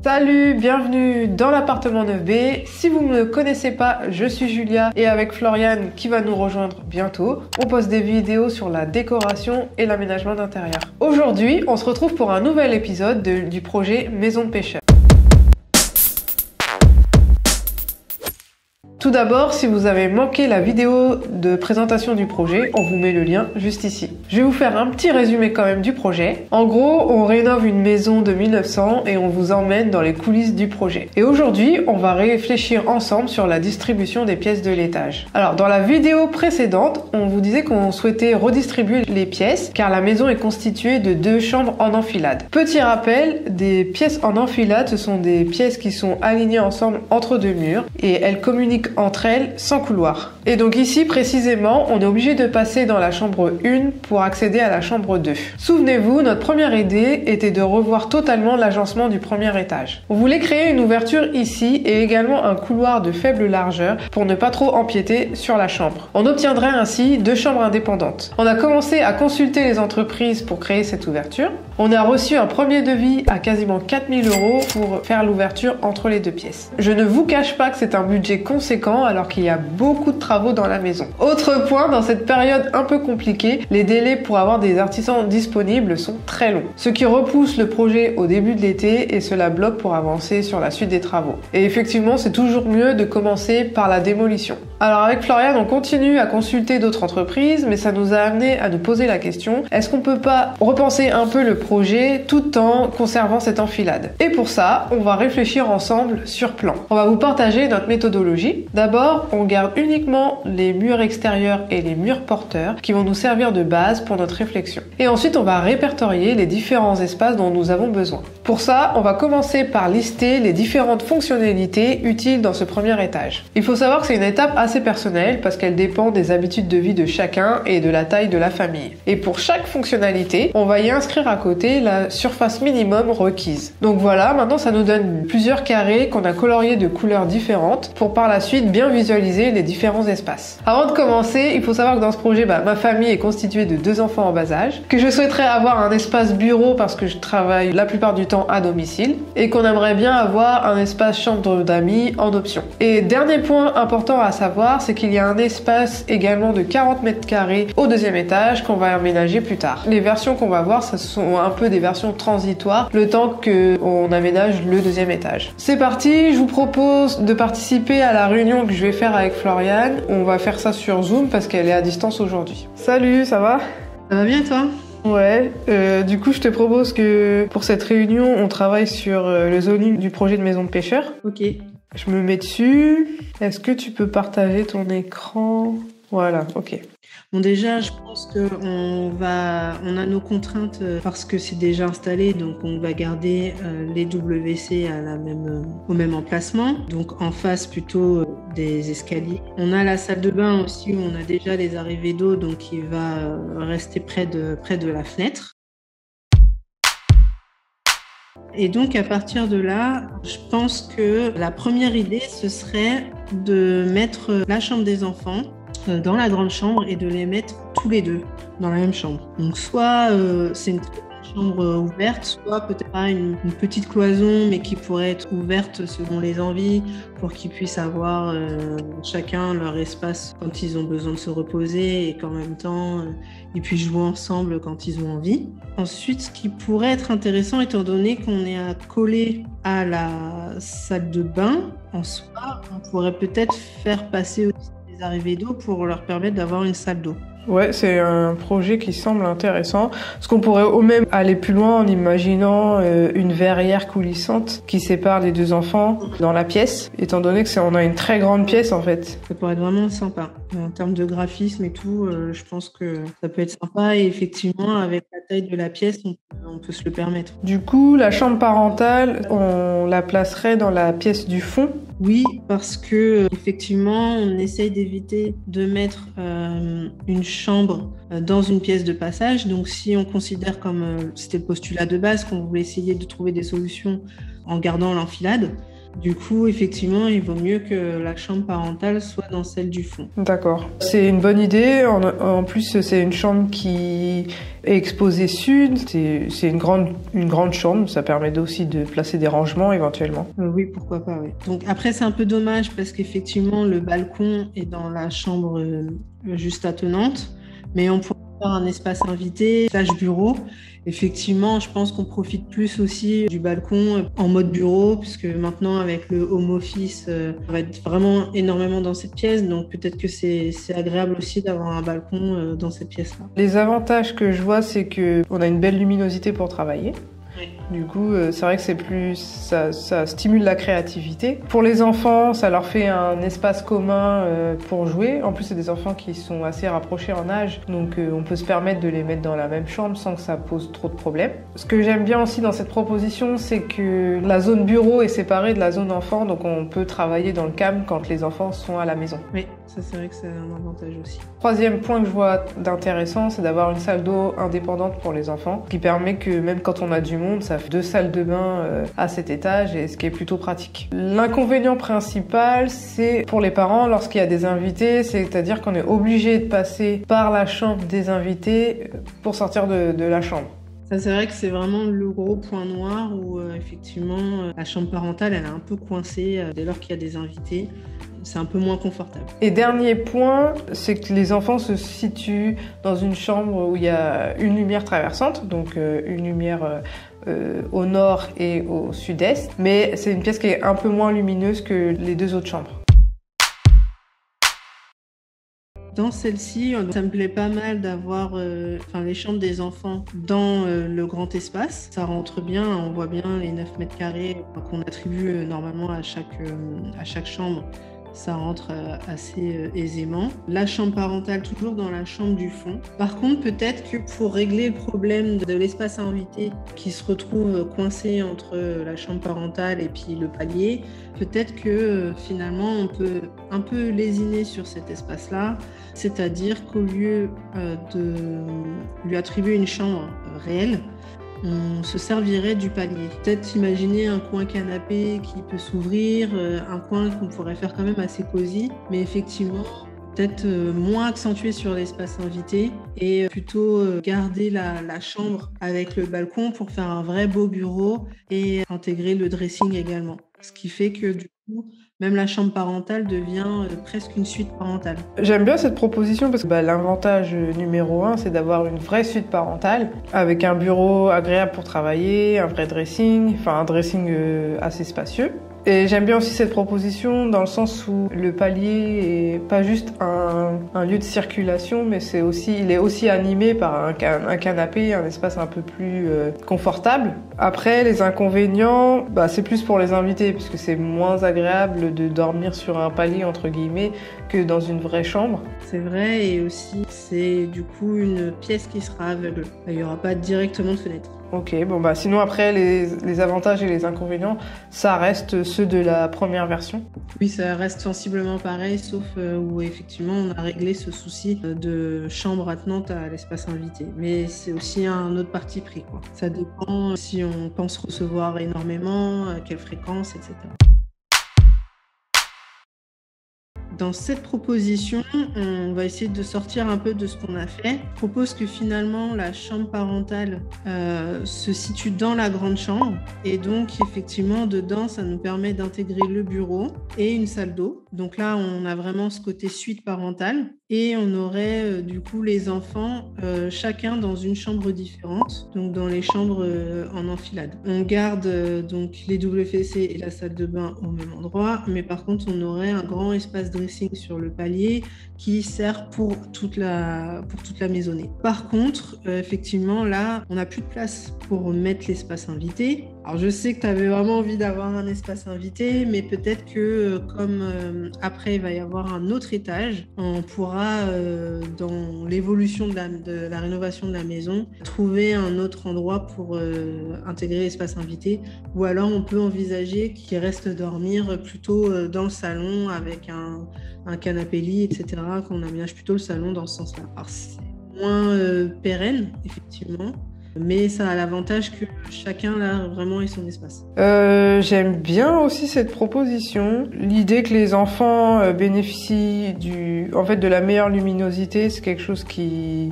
Salut, bienvenue dans l'appartement 9B. Si vous ne me connaissez pas, je suis Julia et avec Floriane qui va nous rejoindre bientôt, on poste des vidéos sur la décoration et l'aménagement d'intérieur. Aujourd'hui, on se retrouve pour un nouvel épisode du projet Maison de Pêcheur. Tout d'abord, si vous avez manqué la vidéo de présentation du projet, on vous met le lien juste ici. Je vais vous faire un petit résumé quand même du projet. En gros, on rénove une maison de 1900 et on vous emmène dans les coulisses du projet. Et aujourd'hui, on va réfléchir ensemble sur la distribution des pièces de l'étage. Alors, dans la vidéo précédente, on vous disait qu'on souhaitait redistribuer les pièces car la maison est constituée de 2 chambres en enfilade. Petit rappel, des pièces en enfilade, ce sont des pièces qui sont alignées ensemble entre 2 murs et elles communiquent entre elles sans couloir. Et donc ici précisément, on est obligé de passer dans la chambre 1 pour accéder à la chambre 2. Souvenez-vous, notre première idée était de revoir totalement l'agencement du premier étage. On voulait créer une ouverture ici et également un couloir de faible largeur pour ne pas trop empiéter sur la chambre. On obtiendrait ainsi 2 chambres indépendantes. On a commencé à consulter les entreprises pour créer cette ouverture. On a reçu un premier devis à quasiment 4000 € pour faire l'ouverture entre les 2 pièces. Je ne vous cache pas que c'est un budget conséquent alors qu'il y a beaucoup de travaux dans la maison. Autre point, dans cette période un peu compliquée, les délais pour avoir des artisans disponibles sont très longs. Ce qui repousse le projet au début de l'été et cela bloque pour avancer sur la suite des travaux. Et effectivement, c'est toujours mieux de commencer par la démolition. Alors avec Floriane, on continue à consulter d'autres entreprises, mais ça nous a amené à nous poser la question, est-ce qu'on peut pas repenser un peu le projet tout en conservant cette enfilade? Et pour ça, on va réfléchir ensemble sur plan. On va vous partager notre méthodologie. D'abord, on garde uniquement les murs extérieurs et les murs porteurs qui vont nous servir de base pour notre réflexion. Et ensuite, on va répertorier les différents espaces dont nous avons besoin. Pour ça, on va commencer par lister les différentes fonctionnalités utiles dans ce premier étage. Il faut savoir que c'est une étape assez personnelle parce qu'elle dépend des habitudes de vie de chacun et de la taille de la famille. Et pour chaque fonctionnalité, on va y inscrire à côté la surface minimum requise. Donc voilà, maintenant ça nous donne plusieurs carrés qu'on a coloriés de couleurs différentes pour par la suite bien visualiser les différents espaces. Avant de commencer, il faut savoir que dans ce projet, ma famille est constituée de 2 enfants en bas âge, que je souhaiterais avoir un espace bureau parce que je travaille la plupart du temps à domicile et qu'on aimerait bien avoir un espace chambre d'amis en option. Et dernier point important à savoir, c'est qu'il y a un espace également de 40 mètres carrés au 2e étage qu'on va aménager plus tard. Les versions qu'on va voir, ce sont un peu des versions transitoires, le temps qu'on aménage le 2e étage. C'est parti, je vous propose de participer à la réunion que je vais faire avec Floriane. On va faire ça sur Zoom parce qu'elle est à distance aujourd'hui. Salut, ça va? Ça va bien toi? Ouais, du coup je te propose que pour cette réunion, on travaille sur le zoning du projet de maison de pêcheur. Ok. Je me mets dessus. Est-ce que tu peux partager ton écran? Voilà, ok. Bon déjà, je pense qu'on a nos contraintes parce que c'est déjà installé, donc on va garder les WC au même emplacement, donc en face plutôt des escaliers. On a la salle de bain aussi où on a déjà les arrivées d'eau, donc il va rester près de la fenêtre. Et donc, à partir de là, je pense que la première idée, ce serait de mettre la chambre des enfants dans la grande chambre et de les mettre tous les 2 dans la même chambre. Donc, soit c'est une chambre ouverte, soit peut-être pas une petite cloison, mais qui pourrait être ouverte selon les envies pour qu'ils puissent avoir chacun leur espace quand ils ont besoin de se reposer et qu'en même temps, ils puissent jouer ensemble quand ils ont envie. Ensuite, ce qui pourrait être intéressant, étant donné qu'on est accolé à la salle de bain, en soi, on pourrait peut-être faire passer aussi des arrivées d'eau pour leur permettre d'avoir une salle d'eau. Ouais, c'est un projet qui semble intéressant. Parce qu'on pourrait au même aller plus loin en imaginant une verrière coulissante qui sépare les 2 enfants dans la pièce, étant donné que on a une très grande pièce en fait. Ça pourrait être vraiment sympa. En termes de graphisme et tout, je pense que ça peut être sympa et effectivement, avec la taille de la pièce, on peut se le permettre. Du coup, la chambre parentale, on la placerait dans la pièce du fond. Oui, parce que effectivement, on essaye d'éviter de mettre une chambre dans une pièce de passage. Donc, si on considère comme c'était le postulat de base qu'on voulait essayer de trouver des solutions en gardant l'enfilade, Du coup, effectivement, il vaut mieux que la chambre parentale soit dans celle du fond. D'accord. C'est une bonne idée. En plus, c'est une chambre qui est exposée sud. C'est une grande chambre. Ça permet aussi de placer des rangements éventuellement. Oui, pourquoi pas, oui. Donc après, c'est un peu dommage parce qu'effectivement, le balcon est dans la chambre juste attenante. Mais on pourrait faire un espace invité, /bureau. Effectivement, je pense qu'on profite plus aussi du balcon en mode bureau, puisque maintenant, avec le home office, on va être vraiment énormément dans cette pièce. Donc, peut-être que c'est agréable aussi d'avoir un balcon dans cette pièce-là. Les avantages que je vois, c'est qu'on a une belle luminosité pour travailler. Oui. Du coup, c'est vrai que ça stimule la créativité. Pour les enfants, ça leur fait un espace commun pour jouer. En plus, c'est des enfants qui sont assez rapprochés en âge, donc on peut se permettre de les mettre dans la même chambre sans que ça pose trop de problèmes. Ce que j'aime bien aussi dans cette proposition, c'est que la zone bureau est séparée de la zone enfant, donc on peut travailler dans le calme quand les enfants sont à la maison. Oui, ça c'est vrai que c'est un avantage aussi. Troisième point que je vois d'intéressant, c'est d'avoir une salle d'eau indépendante pour les enfants, qui permet que même quand on a du monde, ça fait 2 salles de bain à cet étage, et ce qui est plutôt pratique. L'inconvénient principal, c'est pour les parents lorsqu'il y a des invités, c'est-à-dire qu'on est obligé de passer par la chambre des invités pour sortir de la chambre. Ça, c'est vrai que c'est vraiment le gros point noir où effectivement la chambre parentale elle est un peu coincée dès lors qu'il y a des invités. C'est un peu moins confortable. Et dernier point, c'est que les enfants se situent dans une chambre où il y a une lumière traversante, donc une lumière au nord et au sud-est, mais c'est une pièce qui est un peu moins lumineuse que les 2 autres chambres. Dans celle-ci, ça me plaît pas mal d'avoir les chambres des enfants dans le grand espace. Ça rentre bien, on voit bien les 9 mètres carrés qu'on attribue normalement à chaque chambre. Ça rentre assez aisément. La chambre parentale, toujours dans la chambre du fond. Par contre, peut-être que pour régler le problème de l'espace invité qui se retrouve coincé entre la chambre parentale et puis le palier, peut-être que finalement, on peut un peu lésiner sur cet espace-là. C'est-à-dire qu'au lieu de lui attribuer une chambre réelle, on se servirait du palier. Peut-être imaginer un coin canapé qui peut s'ouvrir, un coin qu'on pourrait faire quand même assez cosy, mais effectivement, peut-être moins accentué sur l'espace invité et plutôt garder la chambre avec le balcon pour faire un vrai beau bureau et intégrer le dressing également. Ce qui fait que du coup, même la chambre parentale devient presque une suite parentale. J'aime bien cette proposition parce que l'avantage numéro 1, c'est d'avoir une vraie suite parentale avec un bureau agréable pour travailler, un vrai dressing, enfin un dressing assez spacieux. Et j'aime bien aussi cette proposition dans le sens où le palier est pas juste un lieu de circulation, mais il est aussi animé par un canapé, un espace un peu plus confortable. Après, les inconvénients, c'est plus pour les invités, puisque c'est moins agréable de dormir sur un palier, entre guillemets, que dans une vraie chambre. C'est vrai, et aussi, c'est du coup une pièce qui sera aveugle. Il n'y aura pas directement de fenêtre. Ok, sinon après, les avantages et les inconvénients, ça reste ceux de la première version. Oui, ça reste sensiblement pareil, sauf où effectivement on a réglé ce souci de chambre attenante à l'espace invité. Mais c'est aussi un autre parti pris, quoi. Ça dépend si on pense recevoir énormément, à quelle fréquence, etc. Dans cette proposition, on va essayer de sortir un peu de ce qu'on a fait. Je propose que finalement, la chambre parentale se situe dans la grande chambre. Et donc, effectivement, dedans, ça nous permet d'intégrer le bureau et une salle d'eau. Donc là, on a vraiment ce côté suite parentale. Et on aurait du coup les enfants chacun dans une chambre différente, donc dans les chambres en enfilade. On garde donc les WC et la salle de bain au même endroit, mais par contre on aurait un grand espace dressing sur le palier qui sert pour toute la maisonnée. Par contre, effectivement là, on n'a plus de place pour mettre l'espace invité. Alors je sais que tu avais vraiment envie d'avoir un espace invité, mais peut-être que comme après il va y avoir un autre étage, on pourra dans l'évolution de la rénovation de la maison trouver un autre endroit pour intégrer l'espace invité, ou alors on peut envisager qu'il reste dormir plutôt dans le salon avec un canapé lit, etc., qu'on aménage plutôt le salon dans ce sens-là. Alors c'est moins pérenne effectivement, Mais ça a l'avantage que chacun là vraiment ait son espace. J'aime bien aussi cette proposition. L'idée que les enfants bénéficient de la meilleure luminosité, c'est quelque chose qui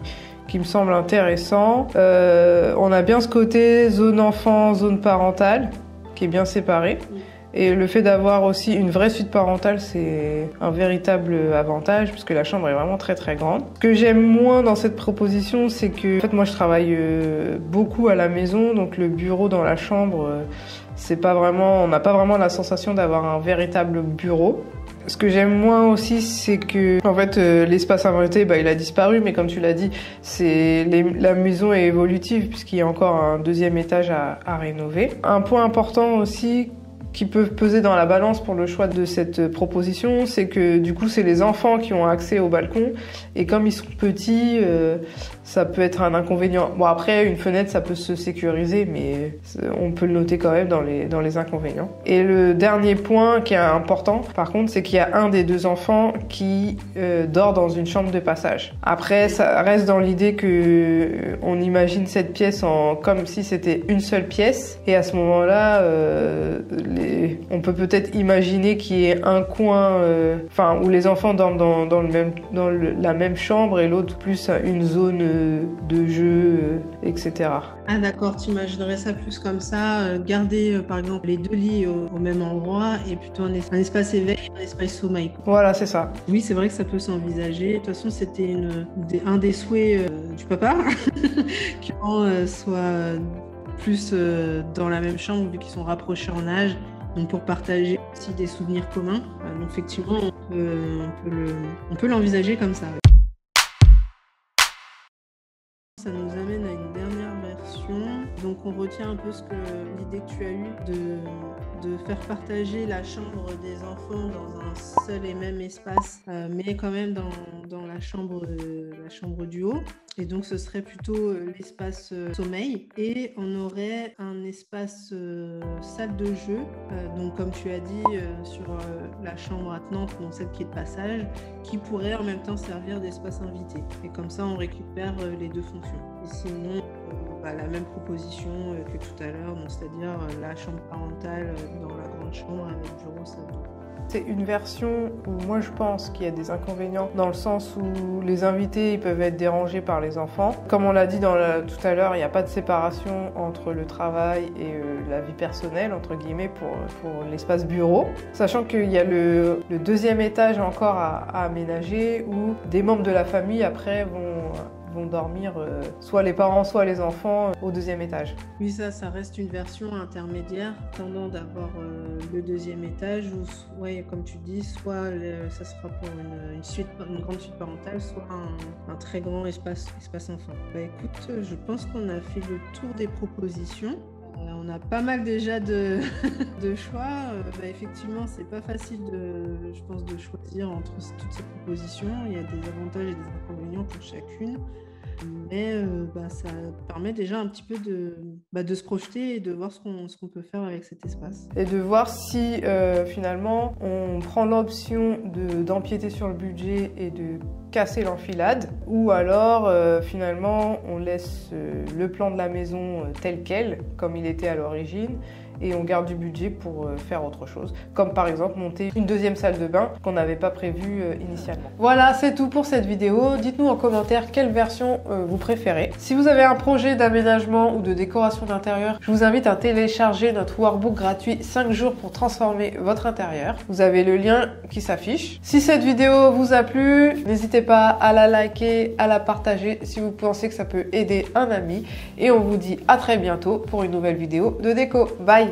me semble intéressant. On a bien ce côté zone enfant, zone parentale, qui est bien séparé. Et le fait d'avoir aussi une vraie suite parentale, c'est un véritable avantage puisque la chambre est vraiment très très grande. Ce que j'aime moins dans cette proposition, c'est que en fait moi je travaille beaucoup à la maison, donc le bureau dans la chambre, on n'a pas vraiment la sensation d'avoir un véritable bureau. Ce que j'aime moins aussi, c'est que en fait l'espace invité, il a disparu, mais comme tu l'as dit, la maison est évolutive puisqu'il y a encore un deuxième étage à rénover. Un point important aussi qui peut peser dans la balance pour le choix de cette proposition, c'est que du coup c'est les enfants qui ont accès au balcon et comme ils sont petits, ça peut être un inconvénient. Bon après une fenêtre ça peut se sécuriser mais on peut le noter quand même dans les inconvénients. Et le dernier point qui est important par contre c'est qu'il y a un des deux enfants qui dort dans une chambre de passage. Après ça reste dans l'idée que on imagine cette pièce comme si c'était une seule pièce et à ce moment-là on peut peut-être imaginer qu'il y ait un coin où les enfants dorment dans la même chambre et l'autre plus une zone de jeu, etc. Ah d'accord, tu imaginerais ça plus comme ça, garder par exemple les deux lits au même endroit et plutôt un espace éveil et un espace sommeil. Voilà, c'est ça. Oui, c'est vrai que ça peut s'envisager. De toute façon, c'était un des souhaits du papa, qu'on soit plus dans la même chambre vu qu'ils sont rapprochés en âge. Donc pour partager aussi des souvenirs communs. Donc effectivement, on peut l'envisager comme ça. Ça nous amène à une dernière version. Donc on retient un peu l'idée que tu as eue de faire partager la chambre des enfants dans un seul et même espace, mais quand même dans la chambre du haut. Et donc ce serait plutôt l'espace sommeil et on aurait un espace salle de jeu. Donc comme tu as dit sur la chambre attenante, donc celle qui est de passage, qui pourrait en même temps servir d'espace invité. Et comme ça on récupère les deux fonctions. Et sinon, la même proposition que tout à l'heure, c'est-à-dire la chambre parentale dans la grande chambre avec bureau, salle. C'est une version où moi je pense qu'il y a des inconvénients dans le sens où les invités ils peuvent être dérangés par les enfants. Comme on l'a dit tout à l'heure, il n'y a pas de séparation entre le travail et la vie personnelle, entre guillemets, pour l'espace bureau. Sachant qu'il y a le deuxième étage encore à aménager où des membres de la famille après vont dormir, soit les parents, soit les enfants, au deuxième étage. Oui, ça reste une version intermédiaire, tendant d'avoir le deuxième étage, où, ouais, comme tu dis, soit ça sera pour une grande suite parentale, soit un très grand espace enfant. Écoute, je pense qu'on a fait le tour des propositions. On a pas mal déjà de choix. Effectivement, c'est pas facile je pense, de choisir entre toutes ces propositions. Il y a des avantages et des inconvénients pour chacune. Mais ça permet déjà un petit peu de se projeter et de voir ce qu'on peut faire avec cet espace. Et de voir si finalement on prend l'option d'empiéter sur le budget et de casser l'enfilade, ou alors finalement on laisse le plan de la maison tel quel, comme il était à l'origine, et on garde du budget pour faire autre chose, comme par exemple monter une deuxième salle de bain qu'on n'avait pas prévue initialement. Voilà, c'est tout pour cette vidéo. Dites-nous en commentaire quelle version vous préférez. Si vous avez un projet d'aménagement ou de décoration d'intérieur, je vous invite à télécharger notre workbook gratuit 5 jours pour transformer votre intérieur. Vous avez le lien qui s'affiche. Si cette vidéo vous a plu, n'hésitez pas à la liker, à la partager si vous pensez que ça peut aider un ami. Et on vous dit à très bientôt pour une nouvelle vidéo de déco. Bye!